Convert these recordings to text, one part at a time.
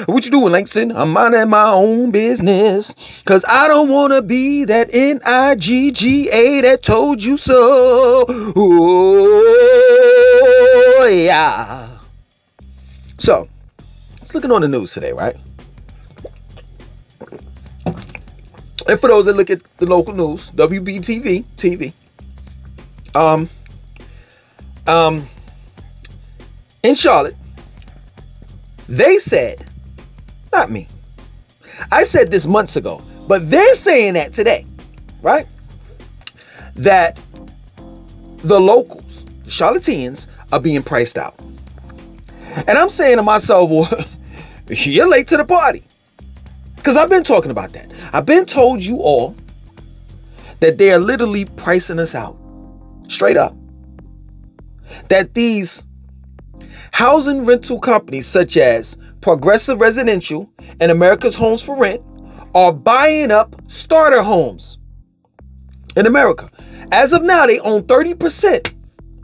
What you doing, Langston? I'm minding my own business, cause I don't wanna be that Nigga that told you so. Oh, yeah. So, let's looking on the news today, right? And for those that look at the local news, WBTV TV, in Charlotte, they said, not me, I said this months ago, but they're saying that today, right? That the locals, the Charlotteans, are being priced out. And I'm saying to myself, well, you're late to the party. Because I've been talking about that. I've been told you all that they are literally pricing us out. Straight up. That these housing rental companies such as Progressive Residential and America's Homes for Rent are buying up starter homes in America. As of now, they own 30%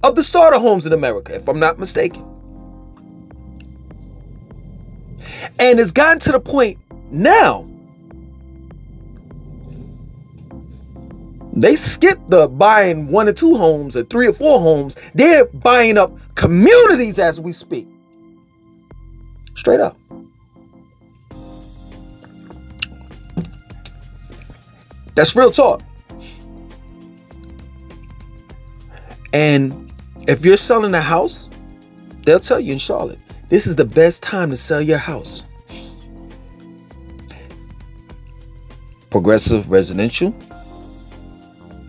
of the starter homes in America, if I'm not mistaken. And it's gotten to the point now, they skipped the buying 1 or 2 homes or 3 or 4 homes. They're buying up communities as we speak. Straight up. That's real talk. And if you're selling a house, they'll tell you in Charlotte, this is the best time to sell your house. Progressive Residential,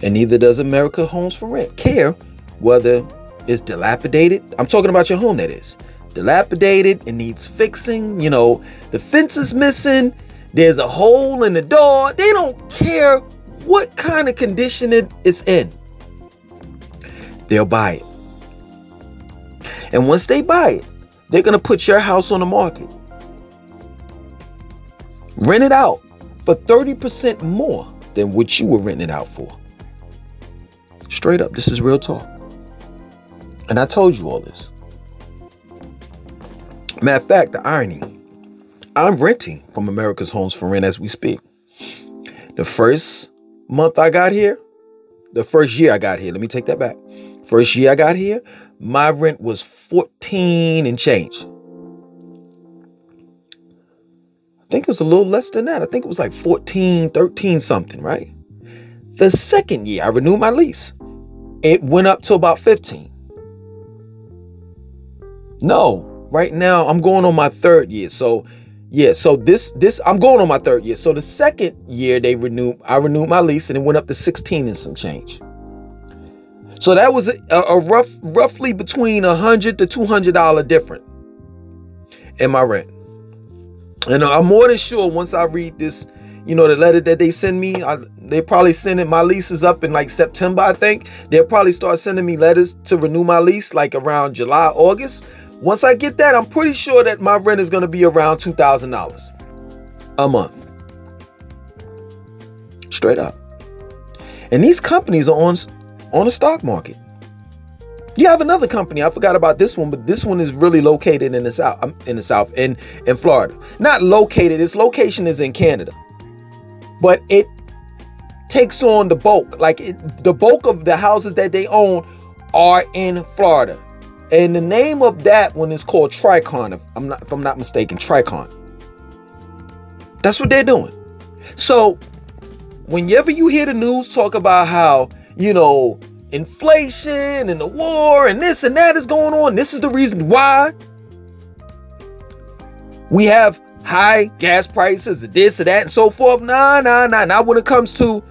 and neither does America Homes for Rent care whether it's dilapidated. I'm talking about your home, that is. Dilapidated, it needs fixing, you know, the fence is missing, there's a hole in the door. They don't care what kind of condition it's in. They'll buy it. And once they buy it, they're going to put your house on the market. Rent it out for 30% more than what you were renting it out for. Straight up, this is real talk. And I told you all this. Matter of fact, the irony, I'm renting from America's Homes for Rent as we speak. The first month I got here, the first year I got here, let me take that back. First year I got here, my rent was 14 and change. I think it was a little less than that. I think it was like 14, 13 something, right? The second year I renewed my lease, it went up to about 15. No, right now I'm going on my 3rd year. So yeah, so this I'm going on my 3rd year. So the second year I renewed my lease and it went up to 16 and some change. So that was a roughly between $100 to $200 difference in my rent. And I'm more than sure once I read this, you know, the letter that they send me, they probably send it. My lease is up in like September, I think. They'll probably start sending me letters to renew my lease like around July, August. Once I get that, I'm pretty sure that my rent is going to be around $2,000 a month. Straight up. And these companies are on the stock market. You have another company, I forgot about this one, but this one is really located in the south, in Florida. Not located, its location is in Canada. But it takes on the bulk. The bulk of the houses that they own are in Florida. And the name of that one is called Tricon, if I'm not mistaken, Tricon. That's what they're doing. So whenever you hear the news talk about how, you know, inflation and the war and this and that is going on, this is the reason why we have high gas prices, this or that and so forth. Nah. Not when it comes to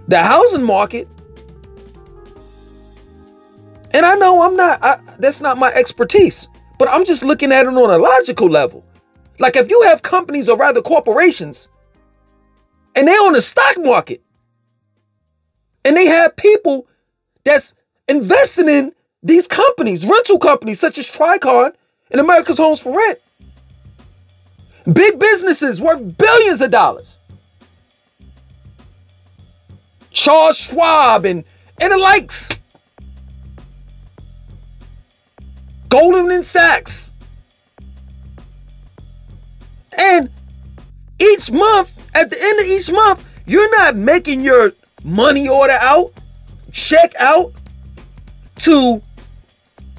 the housing market. And I know that's not my expertise, but I'm just looking at it on a logical level. Like if you have companies or rather corporations and they're on the stock market and they have people that's investing in these companies, rental companies such as Tricon and America's Homes for Rent. Big businesses worth billions of dollars. Charles Schwab and the likes. Goldman Sachs. And each month, at the end of each month, you're not making your money order out, check out to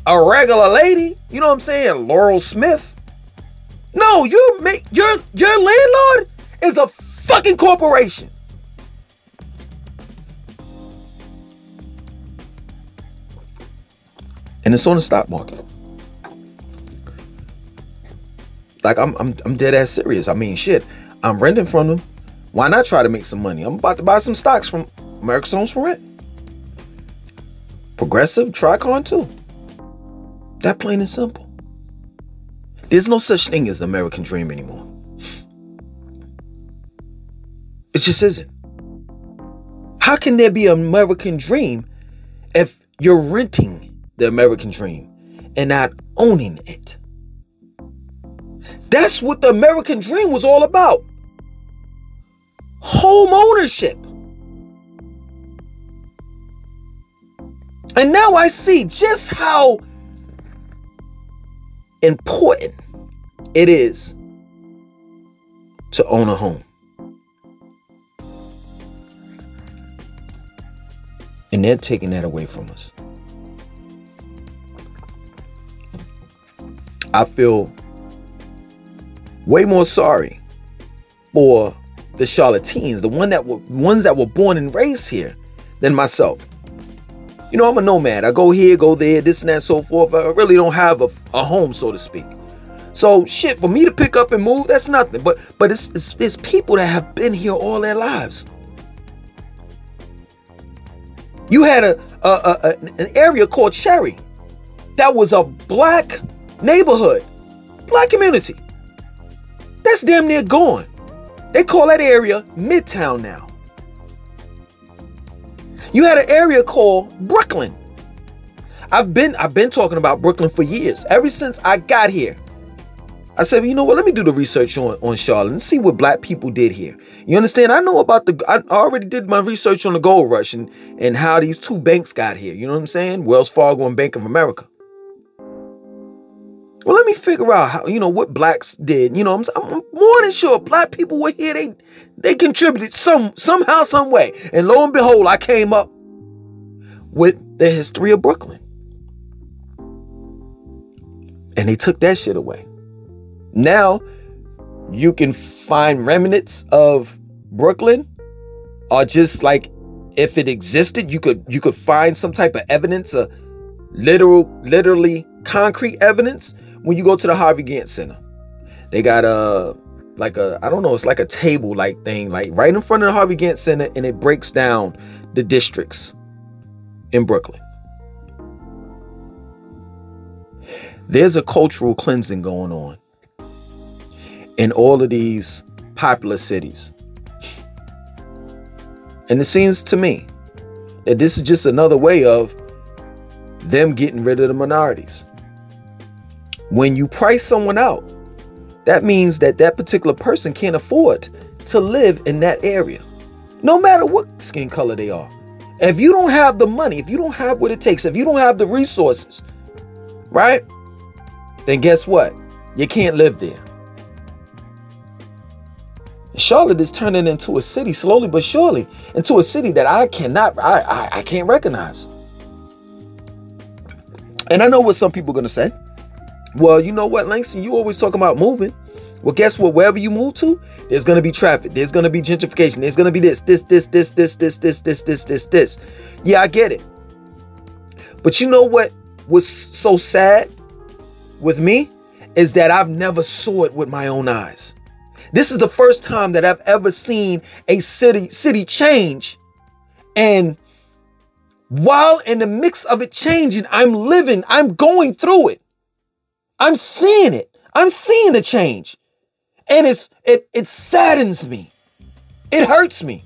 a regular lady. You know what I'm saying? Laurel Smith. No, your landlord is a fucking corporation. And it's on the stock market. Like I'm dead ass serious. I mean, shit. I'm renting from them. Why not try to make some money? I'm about to buy some stocks from America's Homes for Rent. Progressive, Tricon too. That plain and simple. There's no such thing as the American dream anymore. It just isn't. How can there be an American dream if you're renting the American dream and not owning it? That's what the American dream was all about. Home ownership. And now I see just how important it is to own a home. And they're taking that away from us. I feel way more sorry for the charlatans, the ones that were born and raised here, than myself. You know, I'm a nomad. I go here, go there, this and that, so forth. I really don't have a home, so to speak. So shit, for me to pick up and move, that's nothing. But it's people that have been here all their lives. You had an area called Cherry that was a black neighborhood, black community. That's damn near gone. They call that area Midtown now. You had an area called Brooklyn. I've been talking about Brooklyn for years. Ever since I got here, I said, well, you know what? Let me do the research on Charlotte and see what black people did here. You understand? I know about I already did my research on the gold rush and how these two banks got here. You know what I'm saying? Wells Fargo and Bank of America. Well, let me figure out how, what blacks did. I'm more than sure black people were here. They contributed somehow, some way. And lo and behold, I came up with the history of Brooklyn. And they took that shit away. Now you can find remnants of Brooklyn, or just like if it existed, you could find some type of evidence, literally concrete evidence. When you go to the Harvey Gantt Center, they got I don't know, it's like a table like thing, like right in front of the Harvey Gantt Center, and it breaks down the districts in Brooklyn. There's a cultural cleansing going on in all of these popular cities. And it seems to me that this is just another way of them getting rid of the minorities. When you price someone out, that means that particular person can't afford to live in that area, no matter what skin color they are. If you don't have the money, if you don't have what it takes, if you don't have the resources, right? Then guess what? You can't live there. Charlotte is turning into a city, slowly but surely, into a city that I can't recognize. And I know what some people are going to say. Well, you know what, Langston, you always talk about moving. Well, guess what? Wherever you move to, there's going to be traffic. There's going to be gentrification. There's going to be this. Yeah, I get it. But you know what was so sad with me is that I've never saw it with my own eyes. This is the first time that I've ever seen a city change. And while in the mix of it changing, I'm going through it. I'm seeing it. I'm seeing the change. And it saddens me. It hurts me.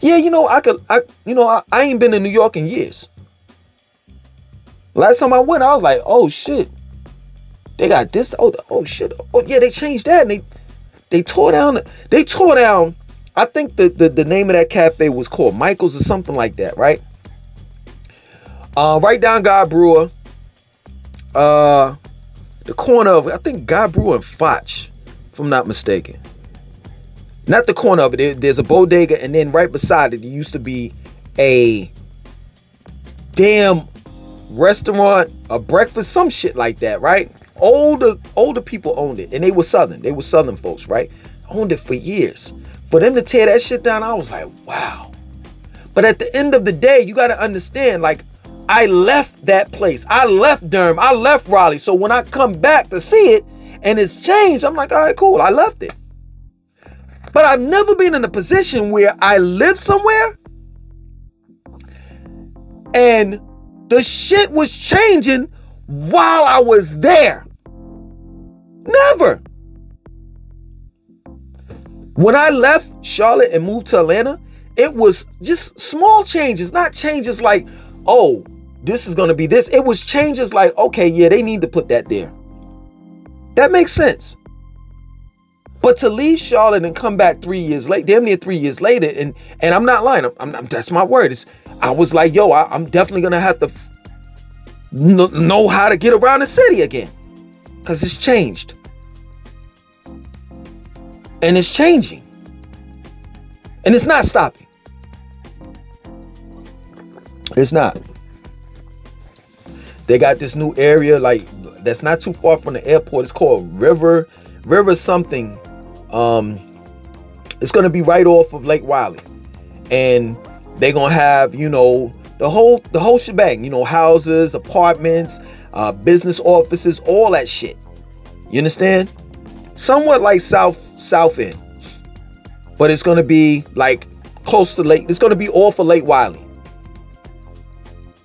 Yeah, I ain't been in New York in years. Last time I went, I was like, oh shit. They got this. Oh shit. Oh yeah, they changed that. And they tore down. I think the name of that cafe was called Michael's or something like that, right? Right down Guy Brewer. The corner of, I think, Guy Brewer and Foch, if I'm not mistaken. Not the corner of it. There's a bodega, and then right beside it, there used to be a damn restaurant, a breakfast, some shit like that, right? Older people owned it, and they were Southern folks, right? Owned it for years. For them to tear that shit down, I was like, wow. But at the end of the day, you got to understand, like, I left that place. I left Durham. I left Raleigh. So when I come back to see it and it's changed, I'm like, all right, cool. I left it. But I've never been in a position where I live somewhere and the shit was changing while I was there. Never. When I left Charlotte and moved to Atlanta, it was just small changes, not changes like, oh, this is going to be this. It was changes like, okay, yeah, they need to put that there. That makes sense. But to leave Charlotte and come back 3 years late, damn near 3 years later, and I'm not lying, that's my word. I was like, yo, I'm definitely going to have to know how to get around the city again. Because it's changed. And it's changing. And it's not stopping. It's not. They got this new area, like, that's not too far from the airport. It's called River something. It's gonna be right off of Lake Wylie, and they're gonna have, the whole shebang, houses, apartments, business offices, all that shit. You understand? Somewhat like South End, but it's gonna be like close to Lake. It's gonna be off of Lake Wylie,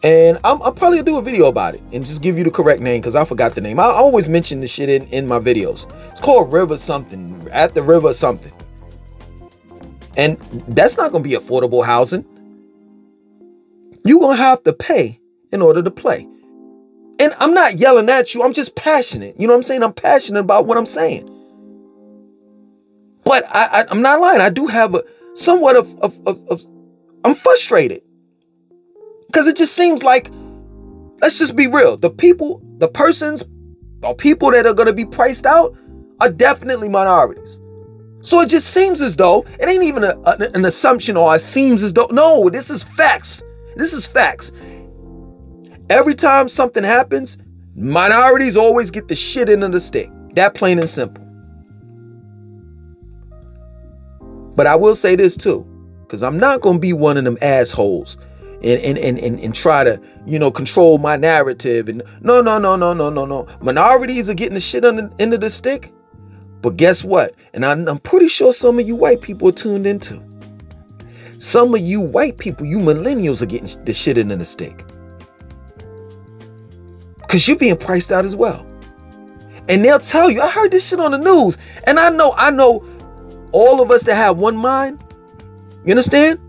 and I'll probably do a video about it and just give you the correct name because I forgot the name. I always mention this shit in my videos. It's called River something, at the river something. And that's not going to be affordable housing. You're going to have to pay in order to play. And I'm not yelling at you. I'm just passionate. You know what I'm saying? I'm passionate about what I'm saying. But I'm not lying. I do have a somewhat of I'm frustrated. Because it just seems like, let's just be real. The people that are going to be priced out are definitely minorities. So it just seems as though, it ain't even an assumption, or it seems as though, no, this is facts. This is facts. Every time something happens, minorities always get the shit end of the stick. That plain and simple. But I will say this too, because I'm not going to be one of them assholes and try to, control my narrative. And no. Minorities are getting the shit on the end of the stick. But guess what? And I'm pretty sure some of you white people are tuned into. Some of you white people, you millennials, are getting the shit in the stick. Because you're being priced out as well. And they'll tell you, I heard this shit on the news. And I know all of us that have one mind. You understand?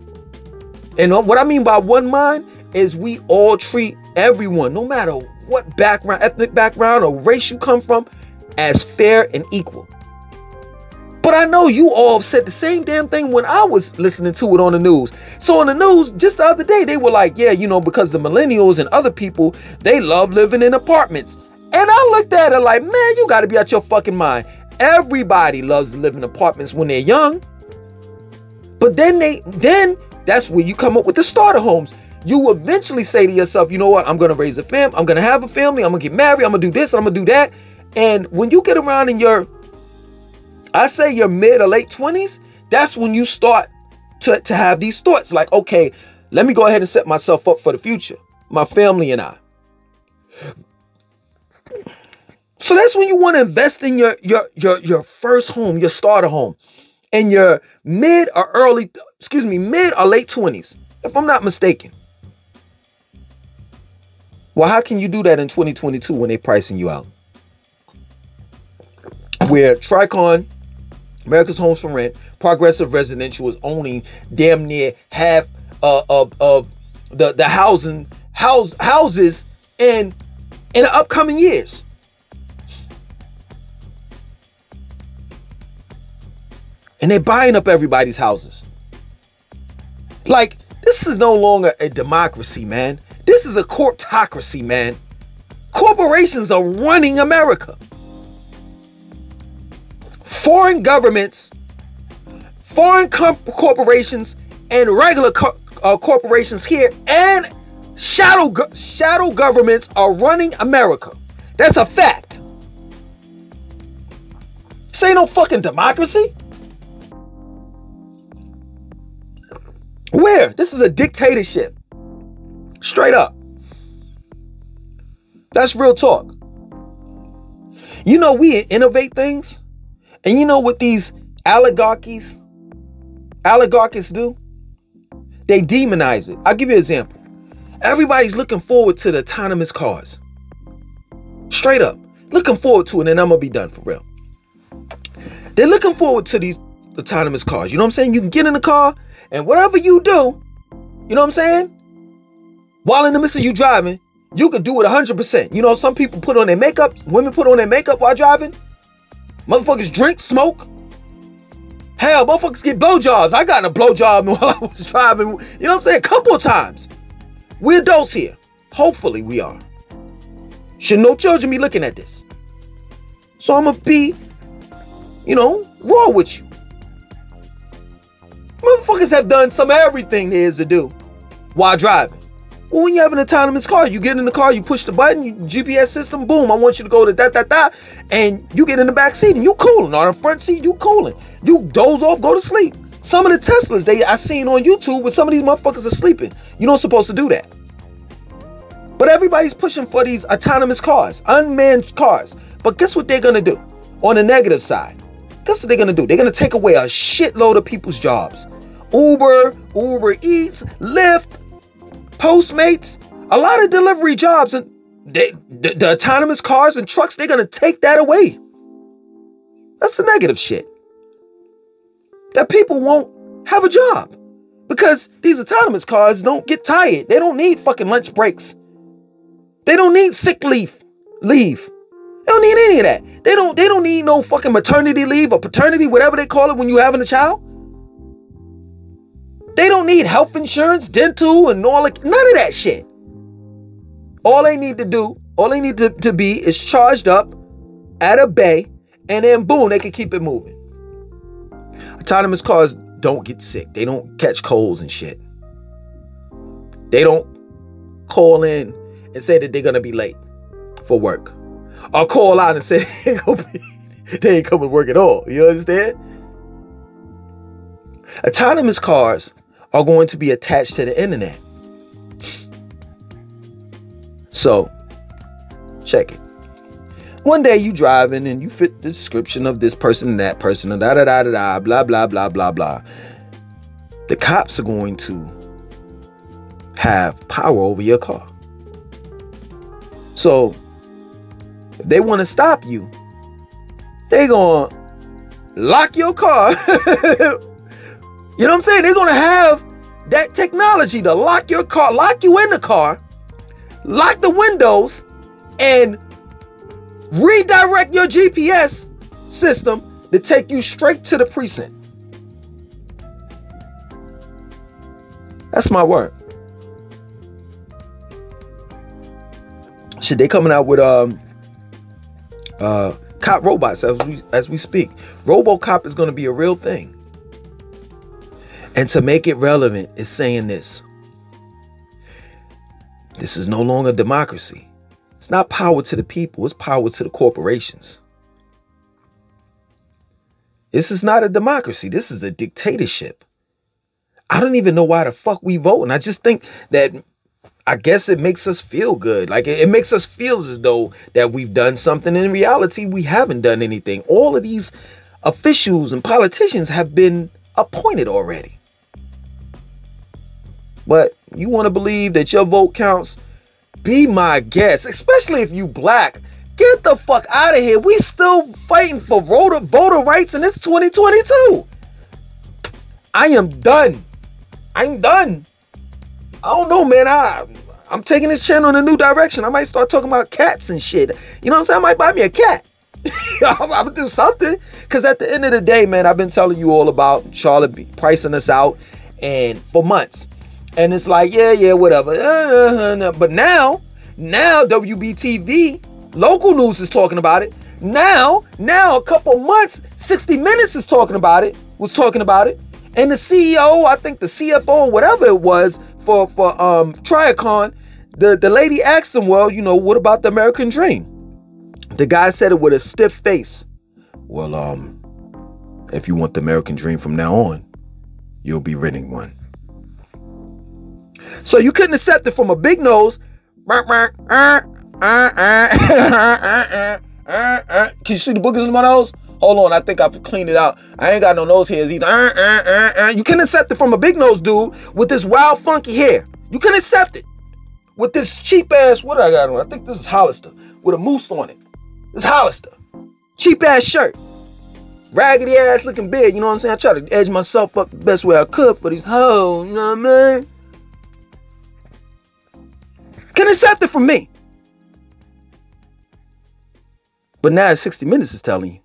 And what I mean by one mind is we all treat everyone, no matter what background, ethnic background or race you come from, as fair and equal. But I know you all said the same damn thing when I was listening to it on the news. So on the news, just the other day, they were like, yeah, because the millennials and other people, they love living in apartments. And I looked at it like, man, you got to be out your fucking mind. Everybody loves to live in apartments when they're young. But then that's where you come up with the starter homes. You eventually say to yourself, you know what? I'm going to raise a family. I'm going to have a family. I'm going to get married. I'm going to do this. I'm going to do that. And when you get around in your mid or late 20s, that's when you start to have these thoughts like, okay, let me go ahead and set myself up for the future, my family and I. So that's when you want to invest in your first home, your starter home, in your mid or late 20s, if I'm not mistaken. Well, how can you do that in 2022 when they're pricing you out? Where Tricon, America's Homes for Rent, Progressive Residential is owning damn near half of the houses in the upcoming years. And they're buying up everybody's houses. Like, this is no longer a democracy, man. This is a corptocracy, man. Corporations are running America. Foreign governments, foreign corporations, and regular corporations here, and shadow governments are running America. That's a fact. This ain't no fucking democracy. Where? This is a dictatorship. Straight up. That's real talk. You know, we innovate things. And you know what these oligarchies do? They demonize it. I'll give you an example. Everybody's looking forward to the autonomous cars. Straight up. Looking forward to it, and I'm going to be done for real. They're looking forward to these autonomous cars. You know what I'm saying? You can get in the car, and whatever you do, you know what I'm saying? While in the midst of you driving, you can do it 100%. You know, some people put on their makeup. Women put on their makeup while driving. Motherfuckers drink, smoke. Hell, motherfuckers get blowjobs. I got a blowjob while I was driving. You know what I'm saying? A couple of times. We're adults here. Hopefully we are. Should no children be looking at this. So I'm going to be, you know, raw with you. Motherfuckers have done some everything there is to do while driving. Well, when you have an autonomous car, you get in the car, you push the button, GPS system, boom, I want you to go to that, and you get in the back seat and you cooling. Or the front seat, you cooling. You doze off, go to sleep. Some of the Teslas I seen on YouTube with some of these motherfuckers are sleeping. You're not supposed to do that. But everybody's pushing for these autonomous cars, unmanned cars. But guess what they're gonna do on the negative side? Guess what they're gonna do? They're gonna take away a shitload of people's jobs. Uber Eats, Lyft, Postmates, a lot of delivery jobs, and the autonomous cars and trucks, they're going to take that away. That's the negative shit. That people won't have a job because these autonomous cars don't get tired. They don't need fucking lunch breaks. They don't need sick leave. They don't need any of that. They don't need no fucking maternity leave or paternity, whatever they call it when you're having a child. They don't need health insurance, dental, and all that. None of that shit. All they need to do, all they need to be is charged up at a bay, and then boom, they can keep it moving. Autonomous cars don't get sick. They don't catch colds and shit. They don't call in and say that they're going to be late for work. Or call out and say they ain't coming to work at all. You understand? Autonomous cars are going to be attached to the internet. So, check it. One day you driving and you fit the description of this person and that person, and blah, blah, blah, blah, blah. The cops are going to have power over your car. So, if they want to stop you, they're going to lock your car. You know what I'm saying? They're going to have that technology to lock your car, lock you in the car, lock the windows, and redirect your GPS system to take you straight to the precinct. That's my word. Shit, they coming out with cop robots as we speak. RoboCop is going to be a real thing. And to make it relevant is saying this. This is no longer democracy. It's not power to the people. It's power to the corporations. This is not a democracy. This is a dictatorship. I don't even know why the fuck we vote. And I just think that, I guess it makes us feel good. Like it makes us feel as though that we've done something. In reality, we haven't done anything. All of these officials and politicians have been appointed already. But you want to believe that your vote counts? Be my guest, especially if you black. Get the fuck out of here. We still fighting for voter rights and it's 2022. I am done. I'm done. I don't know, man. I'm taking this channel in a new direction. I might start talking about cats and shit. You know what I'm saying? I might buy me a cat. I'm gonna do something. Because at the end of the day, man, I've been telling you all about Charlotte pricing us out and for months. And it's like, yeah, whatever. But now WBTV, local news is talking about it. Now, a couple months, 60 Minutes is talking about it. And the CEO, I think the CFO, whatever it was, for Triacon, the lady asked him, well, you know, what about the American dream? The guy said it with a stiff face. Well, if you want the American dream from now on, you'll be renting one. So you couldn't accept it from a big nose. Can you see the boogers in my nose? Hold on, I think I've cleaned it out. I ain't got no nose hairs either. You can accept it from a big nose dude with this wild funky hair. You can accept it with this cheap ass, what I got on? I think this is Hollister with a moose on it. It's Hollister. Cheap ass shirt. Raggedy ass looking beard, you know what I'm saying? I try to edge myself up the best way I could for these hoes, you know what I mean? Can accept it from me. But now 60 Minutes is telling you,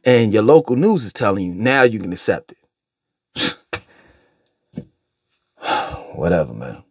and your local news is telling you, now you can accept it. Whatever, man.